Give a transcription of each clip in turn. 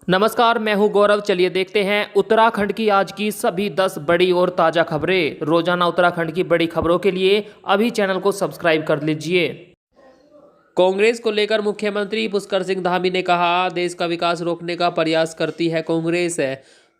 नमस्कार, मैं हूं गौरव। चलिए देखते हैं उत्तराखंड की आज की सभी 10 बड़ी और ताज़ा खबरें। रोजाना उत्तराखंड की बड़ी खबरों के लिए अभी चैनल को सब्सक्राइब कर लीजिए। कांग्रेस को लेकर मुख्यमंत्री पुष्कर सिंह धामी ने कहा, देश का विकास रोकने का प्रयास करती है कांग्रेस।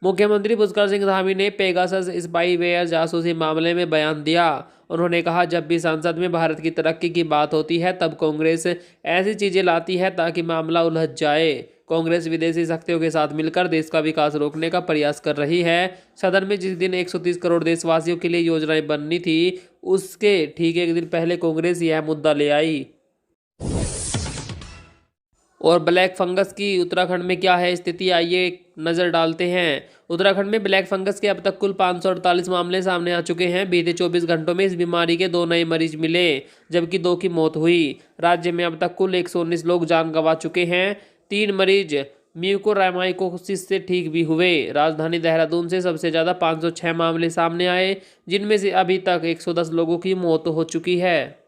मुख्यमंत्री पुष्कर सिंह धामी ने पेगासस स्पाईवेयर जासूसी मामले में बयान दिया। उन्होंने कहा, जब भी संसद में भारत की तरक्की की बात होती है तब कांग्रेस ऐसी चीजें लाती है ताकि मामला उलझ जाए। कांग्रेस विदेशी शक्तियों के साथ मिलकर देश का विकास रोकने का प्रयास कर रही है। सदन में जिस दिन 130 करोड़ देशवासियों के लिए योजनाएं बननी थी, उसके ठीक एक दिन पहले कांग्रेस यह मुद्दा ले आई। और ब्लैक फंगस की उत्तराखंड में क्या है स्थिति, आइए नज़र डालते हैं। उत्तराखंड में ब्लैक फंगस के अब तक कुल 548 मामले सामने आ चुके हैं। बीते 24 घंटों में इस बीमारी के 2 नए मरीज मिले, जबकि 2 की मौत हुई। राज्य में अब तक कुल 119 लोग जान गंवा चुके हैं। 3 मरीज म्यूकोरामाइकोसिस से ठीक भी हुए। राजधानी देहरादून से सबसे ज़्यादा 506 मामले सामने आए, जिनमें से अभी तक 110 लोगों की मौत हो चुकी है।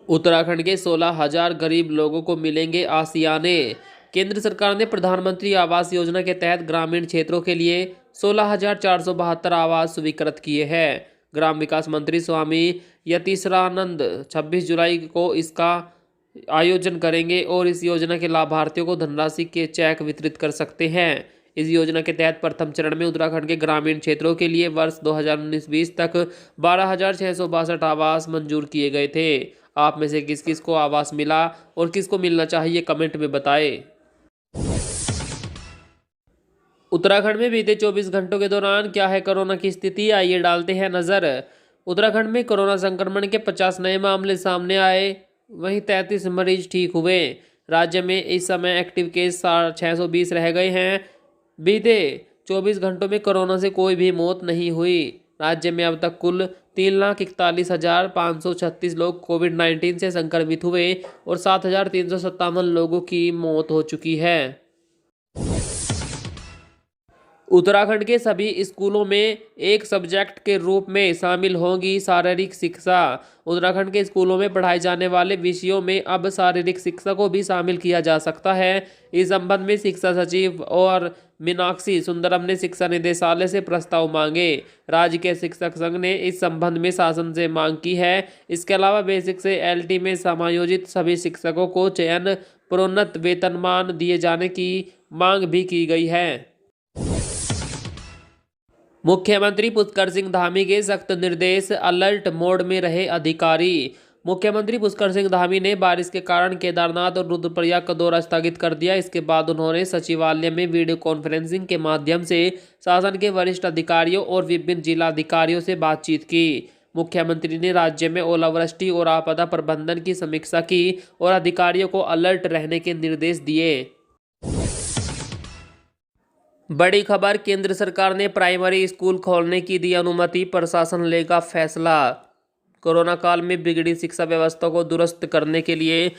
उत्तराखंड के 16,000 गरीब लोगों को मिलेंगे आसियाने। केंद्र सरकार ने प्रधानमंत्री आवास योजना के तहत ग्रामीण क्षेत्रों के लिए 16,472 आवास स्वीकृत किए हैं। ग्राम विकास मंत्री स्वामी यतीश्वरानंद 26 जुलाई को इसका आयोजन करेंगे और इस योजना के लाभार्थियों को धनराशि के चेक वितरित कर सकते हैं। इस योजना के तहत प्रथम चरण में उत्तराखंड के ग्रामीण क्षेत्रों के लिए वर्ष 2019-20 तक 12,662 आवास मंजूर किए गए थे। आप में से किस किस को आवास मिला और किसको मिलना चाहिए, कमेंट में बताएं। उत्तराखंड में बीते 24 घंटों के दौरान क्या है कोरोना की स्थिति, आइए डालते हैं नजर। उत्तराखंड में कोरोना संक्रमण के 50 नए मामले सामने आए, वहीं 33 मरीज ठीक हुए। राज्य में इस समय एक्टिव केस 620 रह गए हैं। बीते 24 घंटों में कोरोना से कोई भी मौत नहीं हुई। राज्य में अब तक कुल 3,41,536 लोग कोविड-19 से संक्रमित हुए और 7,357 लोगों की मौत हो चुकी है। उत्तराखंड के सभी स्कूलों में एक सब्जेक्ट के रूप में शामिल होगी शारीरिक शिक्षा। उत्तराखंड के स्कूलों में पढ़ाए जाने वाले विषयों में अब शारीरिक शिक्षा को भी शामिल किया जा सकता है। इस संबंध में शिक्षा सचिव और मीनाक्षी सुंदरम ने शिक्षा निदेशालय से प्रस्ताव मांगे। राज्य के शिक्षक संघ ने इस संबंध में शासन से मांग की है। इसके अलावा बेसिक से एलटी में समायोजित सभी शिक्षकों को चयन प्रोन्नत वेतनमान दिए जाने की मांग भी की गई है। मुख्यमंत्री पुष्कर सिंह धामी के सख्त निर्देश, अलर्ट मोड में रहे अधिकारी। मुख्यमंत्री पुष्कर सिंह धामी ने बारिश के कारण केदारनाथ और रुद्रप्रयाग का दौरा स्थगित कर दिया। इसके बाद उन्होंने सचिवालय में वीडियो कॉन्फ्रेंसिंग के माध्यम से शासन के वरिष्ठ अधिकारियों और विभिन्न जिलाधिकारियों से बातचीत की। मुख्यमंत्री ने राज्य में ओलावृष्टि और आपदा प्रबंधन की समीक्षा की और अधिकारियों को अलर्ट रहने के निर्देश दिए। बड़ी खबर, केंद्र सरकार ने प्राइमरी स्कूल खोलने की दी अनुमति, प्रशासन लेगा फैसला। कोरोना काल में बिगड़ी शिक्षा व्यवस्था को दुरुस्त करने के लिए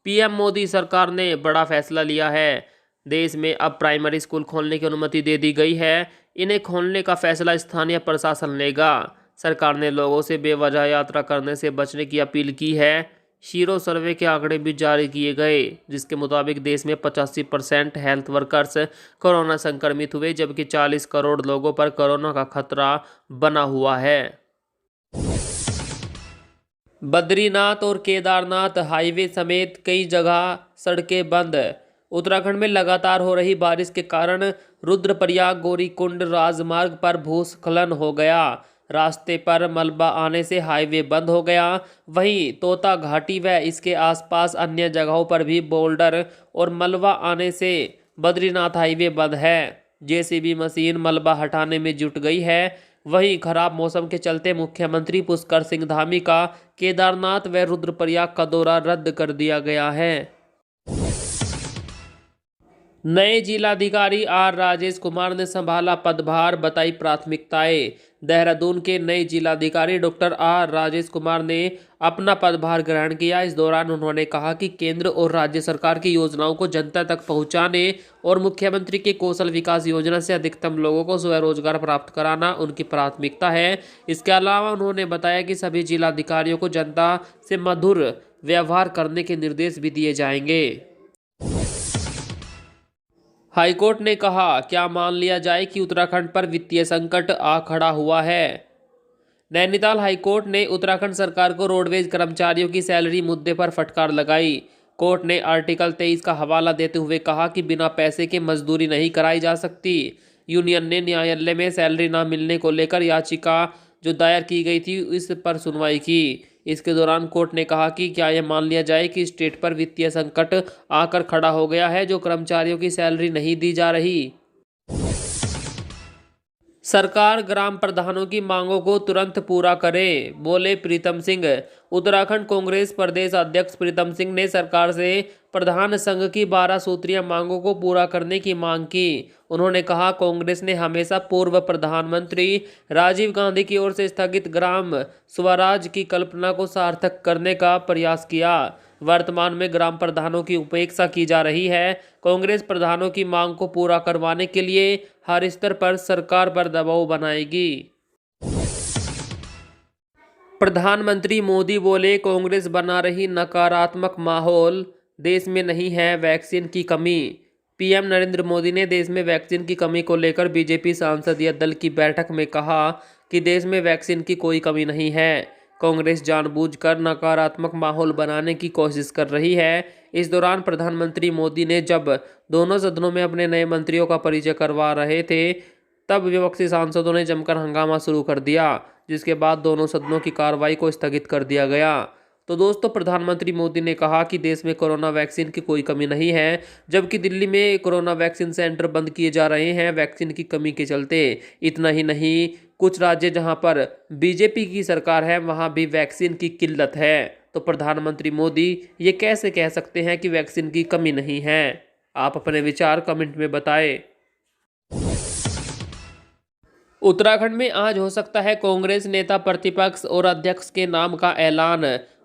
पीएम मोदी सरकार ने बड़ा फैसला लिया है। देश में अब प्राइमरी स्कूल खोलने की अनुमति दे दी गई है। इन्हें खोलने का फैसला स्थानीय प्रशासन लेगा। सरकार ने लोगों से बेवजह यात्रा करने से बचने की अपील की है। शीरो सर्वे के आंकड़े भी जारी किए गए, जिसके मुताबिक देश में 85% हेल्थ वर्कर्स कोरोना संक्रमित हुए, जबकि 40 करोड़ लोगों पर कोरोना का खतरा बना हुआ है। बद्रीनाथ और केदारनाथ हाईवे समेत कई जगह सड़कें बंद। उत्तराखंड में लगातार हो रही बारिश के कारण रुद्रप्रयाग गौरीकुंड राजमार्ग पर भूस्खलन हो गया। रास्ते पर मलबा आने से हाईवे बंद हो गया। वहीं तोता घाटी व इसके आसपास अन्य जगहों पर भी बोल्डर और मलबा आने से बद्रीनाथ हाईवे बंद है। जेसीबी मशीन मलबा हटाने में जुट गई है। वहीं खराब मौसम के चलते मुख्यमंत्री पुष्कर सिंह धामी का केदारनाथ व रुद्रप्रयाग का दौरा रद्द कर दिया गया है। नए जिलाधिकारी आर राजेश कुमार ने संभाला पदभार, बताई प्राथमिकताएं। देहरादून के नए जिलाधिकारी डॉक्टर आर राजेश कुमार ने अपना पदभार ग्रहण किया। इस दौरान उन्होंने कहा कि केंद्र और राज्य सरकार की योजनाओं को जनता तक पहुंचाने और मुख्यमंत्री की कौशल विकास योजना से अधिकतम लोगों को स्वरोजगार प्राप्त कराना उनकी प्राथमिकता है। इसके अलावा उन्होंने बताया कि सभी जिलाधिकारियों को जनता से मधुर व्यवहार करने के निर्देश भी दिए जाएंगे। हाईकोर्ट ने कहा, क्या मान लिया जाए कि उत्तराखंड पर वित्तीय संकट आ खड़ा हुआ है। नैनीताल हाईकोर्ट ने उत्तराखंड सरकार को रोडवेज कर्मचारियों की सैलरी मुद्दे पर फटकार लगाई। कोर्ट ने आर्टिकल 23 का हवाला देते हुए कहा कि बिना पैसे के मजदूरी नहीं कराई जा सकती। यूनियन ने न्यायालय में सैलरी न मिलने को लेकर याचिका जो दायर की गई थी इस पर सुनवाई की। इसके दौरान कोर्ट ने कहा कि क्या यह मान लिया जाए कि स्टेट पर वित्तीय संकट आकर खड़ा हो गया है जो कर्मचारियों की सैलरी नहीं दी जा रही। सरकार ग्राम प्रधानों की मांगों को तुरंत पूरा करे, बोले प्रीतम सिंह। उत्तराखंड कांग्रेस प्रदेश अध्यक्ष प्रीतम सिंह ने सरकार से प्रधान संघ की 12 सूत्रीय मांगों को पूरा करने की मांग की। उन्होंने कहा, कांग्रेस ने हमेशा पूर्व प्रधानमंत्री राजीव गांधी की ओर से स्थगित ग्राम स्वराज की कल्पना को सार्थक करने का प्रयास किया। वर्तमान में ग्राम प्रधानों की उपेक्षा की जा रही है। कांग्रेस प्रधानों की मांग को पूरा करवाने के लिए हर स्तर पर सरकार पर दबाव बनाएगी। प्रधानमंत्री मोदी बोले, कांग्रेस बना रही नकारात्मक माहौल, देश में नहीं है वैक्सीन की कमी। पीएम नरेंद्र मोदी ने देश में वैक्सीन की कमी को लेकर बीजेपी सांसदीय दल की बैठक में कहा कि देश में वैक्सीन की कोई कमी नहीं है। कांग्रेस जानबूझकर नकारात्मक माहौल बनाने की कोशिश कर रही है। इस दौरान प्रधानमंत्री मोदी ने जब दोनों सदनों में अपने नए मंत्रियों का परिचय करवा रहे थे तब विपक्षी सांसदों ने जमकर हंगामा शुरू कर दिया, जिसके बाद दोनों सदनों की कार्रवाई को स्थगित कर दिया गया। तो दोस्तों, प्रधानमंत्री मोदी ने कहा कि देश में कोरोना वैक्सीन की कोई कमी नहीं है, जबकि दिल्ली में कोरोना वैक्सीन सेंटर बंद किए जा रहे हैं वैक्सीन की कमी के चलते। इतना ही नहीं, कुछ राज्य जहां पर बीजेपी की सरकार है वहां भी वैक्सीन की किल्लत है। तो प्रधानमंत्री मोदी ये कैसे कह सकते हैं कि वैक्सीन की कमी नहीं है? आप अपने विचार कमेंट में बताएं। उत्तराखंड में आज हो सकता है कांग्रेस नेता प्रतिपक्ष और अध्यक्ष के नाम का ऐलान।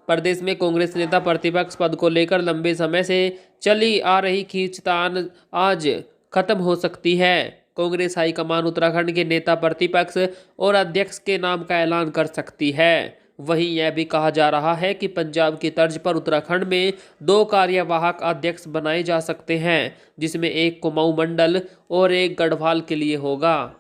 प्रदेश में कांग्रेस नेता प्रतिपक्ष पद को लेकर लंबे समय से चली आ रही खींचतान आज खत्म हो सकती है। कांग्रेस हाईकमान उत्तराखंड के नेता प्रतिपक्ष और अध्यक्ष के नाम का ऐलान कर सकती है। वहीं यह भी कहा जा रहा है कि पंजाब की तर्ज पर उत्तराखंड में 2 कार्यवाहक अध्यक्ष बनाए जा सकते हैं, जिसमें एक कुमाऊं मंडल और एक गढ़वाल के लिए होगा।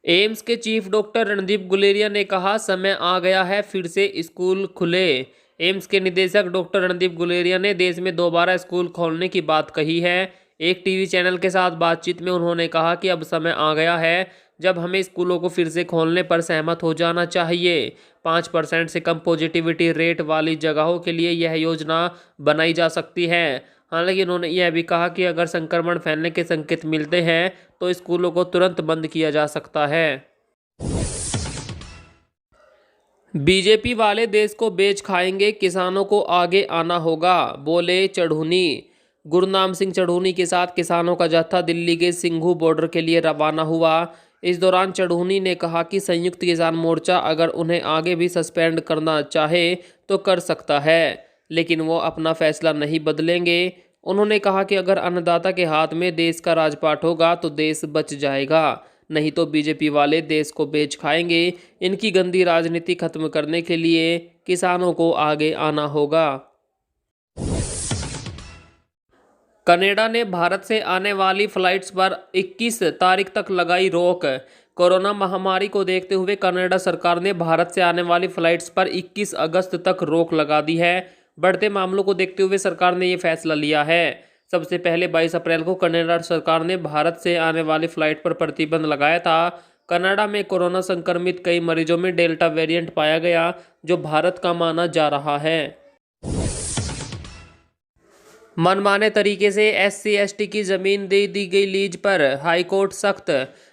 एम्स के चीफ डॉक्टर रणदीप गुलेरिया ने कहा, समय आ गया है फिर से स्कूल खुले। एम्स के निदेशक डॉक्टर रणदीप गुलेरिया ने देश में दोबारा स्कूल खोलने की बात कही है। एक टीवी चैनल के साथ बातचीत में उन्होंने कहा कि अब समय आ गया है जब हमें स्कूलों को फिर से खोलने पर सहमत हो जाना चाहिए। 5% से कम पॉजिटिविटी रेट वाली जगहों के लिए यह योजना बनाई जा सकती है। हालांकि उन्होंने यह भी कहा कि अगर संक्रमण फैलने के संकेत मिलते हैं तो स्कूलों को तुरंत बंद किया जा सकता है। बीजेपी वाले देश को बेच खाएंगे, किसानों को आगे आना होगा, बोले चढ़ूनी। गुरनाम सिंह चढ़ूनी के साथ किसानों का जत्था दिल्ली के सिंघू बॉर्डर के लिए रवाना हुआ। इस दौरान चढ़ूनी ने कहा कि संयुक्त किसान मोर्चा अगर उन्हें आगे भी सस्पेंड करना चाहे तो कर सकता है, लेकिन वो अपना फैसला नहीं बदलेंगे। उन्होंने कहा कि अगर अन्नदाता के हाथ में देश का राजपाट होगा तो देश बच जाएगा, नहीं तो बीजेपी वाले देश को बेच खाएंगे। इनकी गंदी राजनीति खत्म करने के लिए किसानों को आगे आना होगा। कनाडा ने भारत से आने वाली फ्लाइट्स पर 21 तारीख तक लगाई रोक। कोरोना महामारी को देखते हुए कनाडा सरकार ने भारत से आने वाली फ्लाइट्स पर 21 अगस्त तक रोक लगा दी है। बढ़ते मामलों को देखते हुए सरकार ने ये फैसला लिया है। सबसे पहले 22 अप्रैल को कनाडा सरकार ने भारत से आने वाली फ्लाइट पर प्रतिबंध लगाया था। कनाडा में कोरोना संक्रमित कई मरीजों में डेल्टा वेरिएंट पाया गया, जो भारत का माना जा रहा है। मनमाने तरीके से SC/ST की जमीन दे दी गई लीज पर हाईकोर्ट सख्त।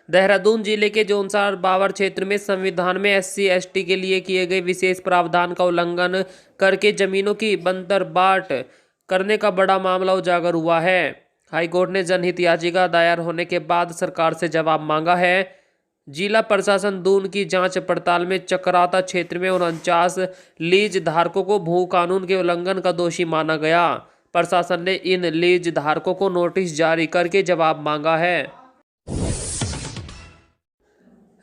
देहरादून जिले के जोनसार बावर क्षेत्र में संविधान में SC/ST के लिए किए गए विशेष प्रावधान का उल्लंघन करके जमीनों की बंदरबाट करने का बड़ा मामला उजागर हुआ है। हाईकोर्ट ने जनहित याचिका दायर होने के बाद सरकार से जवाब मांगा है। जिला प्रशासन दून की जांच पड़ताल में चक्राता क्षेत्र में 49 लीज धारकों को भू कानून के उल्लंघन का दोषी माना गया। प्रशासन ने इन लीज धारकों को नोटिस जारी करके जवाब मांगा है।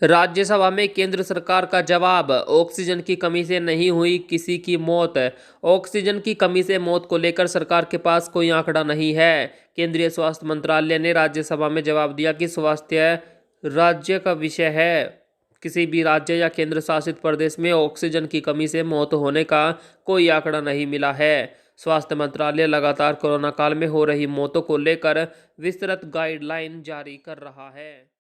राज्यसभा में केंद्र सरकार का जवाब, ऑक्सीजन की कमी से नहीं हुई किसी की मौत। ऑक्सीजन की कमी से मौत को लेकर सरकार के पास कोई आंकड़ा नहीं है। केंद्रीय स्वास्थ्य मंत्रालय ने राज्यसभा में जवाब दिया कि स्वास्थ्य राज्य का विषय है। किसी भी राज्य या केंद्र शासित प्रदेश में ऑक्सीजन की कमी से मौत होने का कोई आंकड़ा नहीं मिला है। स्वास्थ्य मंत्रालय लगातार कोरोना काल में हो रही मौतों को लेकर विस्तृत गाइडलाइन जारी कर रहा है।